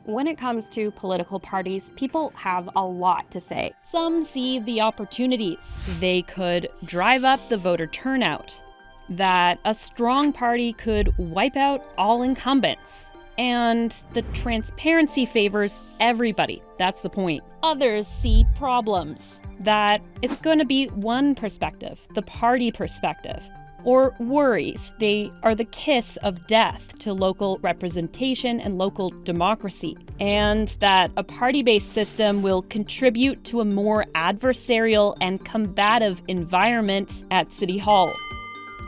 When it comes to political parties, people have a lot to say. Some see the opportunities. They could drive up the voter turnout, that a strong party could wipe out all incumbents, and the transparency favors everybody. That's the point. Others see problems, that it's going to be one perspective, the party perspective. Or worries, they are the kiss of death to local representation and local democracy, and that a party-based system will contribute to a more adversarial and combative environment at City Hall.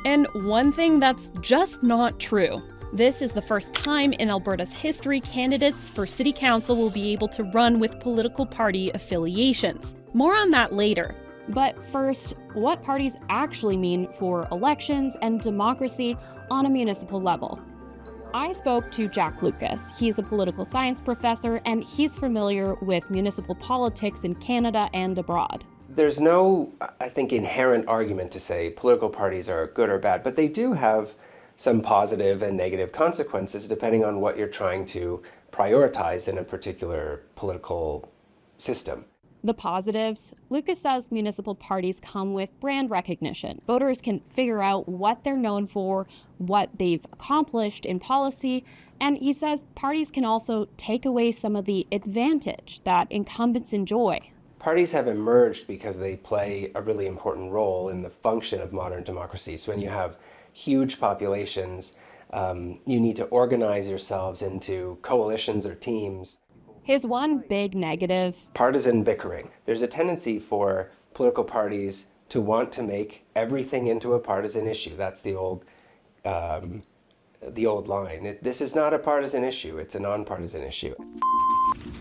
And one thing that's just not true. This is the first time in Alberta's history candidates for City Council will be able to run with political party affiliations. More on that later. But first, what parties actually mean for elections and democracy on a municipal level. I spoke to Jack Lucas. He's a political science professor, and he's familiar with municipal politics in Canada and abroad. There's no, I think, inherent argument to say political parties are good or bad, but they do have some positive and negative consequences depending on what you're trying to prioritize in a particular political system. The positives, Lucas says municipal parties come with brand recognition. Voters can figure out what they're known for, what they've accomplished in policy, and he says parties can also take away some of the advantage that incumbents enjoy. Parties have emerged because they play a really important role in the function of modern democracies. When you have huge populations, you need to organize yourselves into coalitions or teams. His one big negative: partisan bickering. There's a tendency for political parties to want to make everything into a partisan issue. That's the old line. This is not a partisan issue, it's a nonpartisan issue.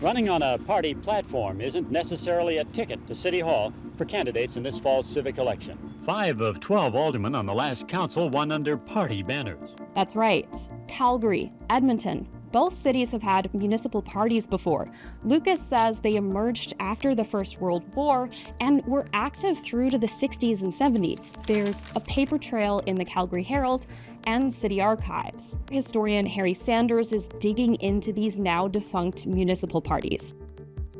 Running on a party platform isn't necessarily a ticket to City Hall for candidates in this fall's civic election. 5 of 12 aldermen on the last council won under party banners. That's right. Calgary, Edmonton. Both cities have had municipal parties before. Lucas says they emerged after the First World War and were active through to the 60s and 70s. There's a paper trail in the Calgary Herald and city archives. Historian Harry Sanders is digging into these now defunct municipal parties.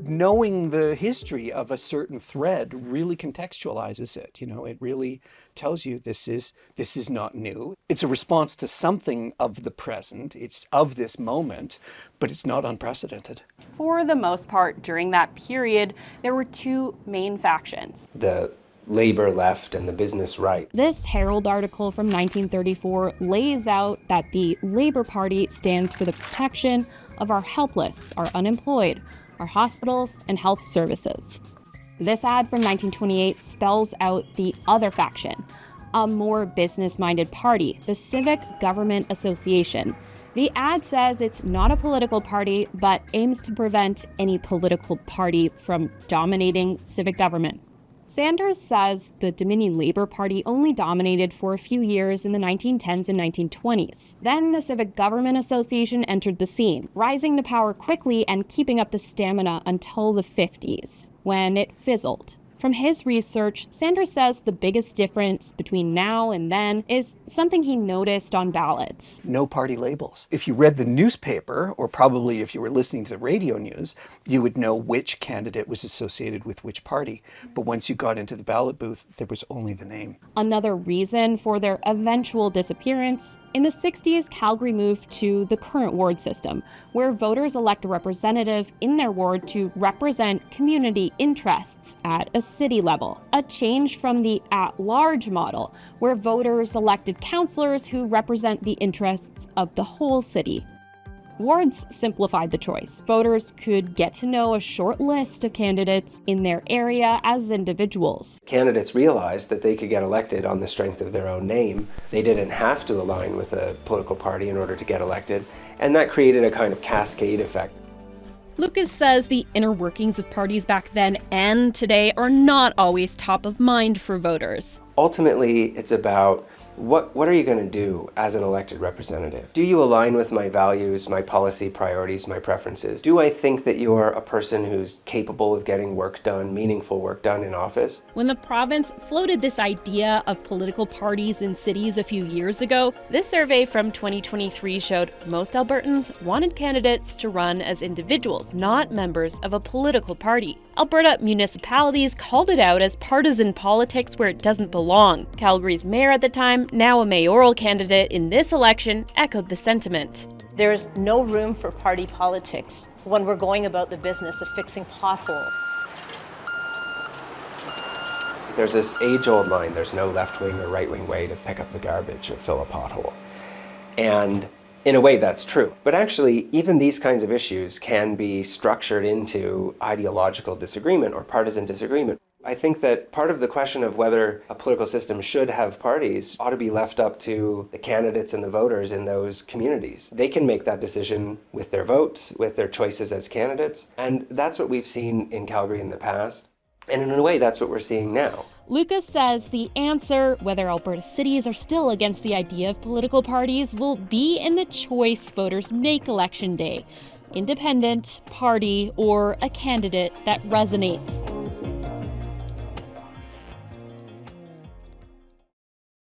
Knowing the history of a certain thread really contextualizes it. It really tells you this is not new. It's a response to something of the present. It's of this moment, but it's not unprecedented. For the most part, during that period, there were two main factions: the Labour left and the business right. This Herald article from 1934 lays out that the Labour Party stands for the protection of our helpless, our unemployed, our hospitals and health services. This ad from 1928 spells out the other faction, a more business-minded party, the Civic Government Association. The ad says it's not a political party, but aims to prevent any political party from dominating civic government. Sanders says the Dominion Labour Party only dominated for a few years in the 1910s and 1920s. Then the Civic Government Association entered the scene, rising to power quickly and keeping up the stamina until the 50s, when it fizzled. From his research, Sanders says the biggest difference between now and then is something he noticed on ballots. No party labels. If you read the newspaper, or probably if you were listening to the radio news, you would know which candidate was associated with which party. But once you got into the ballot booth, there was only the name. Another reason for their eventual disappearance: in the 60s, Calgary moved to the current ward system, where voters elect a representative in their ward to represent community interests at a city level. A change from the at-large model, where voters elected councillors who represent the interests of the whole city. Wards simplified the choice. Voters could get to know a short list of candidates in their area as individuals. Candidates realized that they could get elected on the strength of their own name. They didn't have to align with a political party in order to get elected, and that created a kind of cascade effect. Lucas says the inner workings of parties back then and today are not always top of mind for voters. Ultimately, it's about what are you going to do as an elected representative? Do you align with my values, my policy priorities, my preferences? Do I think that you're a person who's capable of getting work done, meaningful work done in office? When the province floated this idea of political parties in cities a few years ago, this survey from 2023 showed most Albertans wanted candidates to run as individuals, not members of a political party. Alberta municipalities called it out as partisan politics where it doesn't belong. Calgary's mayor at the time, now a mayoral candidate in this election, echoed the sentiment. There's no room for party politics when we're going about the business of fixing potholes. There's this age-old line, there's no left-wing or right-wing way to pick up the garbage or fill a pothole. And in a way, that's true. But actually, even these kinds of issues can be structured into ideological disagreement or partisan disagreement. I think that part of the question of whether a political system should have parties ought to be left up to the candidates and the voters in those communities. They can make that decision with their votes, with their choices as candidates, and that's what we've seen in Calgary in the past. And in a way, that's what we're seeing now. Lucas says the answer, whether Alberta cities are still against the idea of political parties, will be in the choice voters make election day. Independent, party, or a candidate that resonates.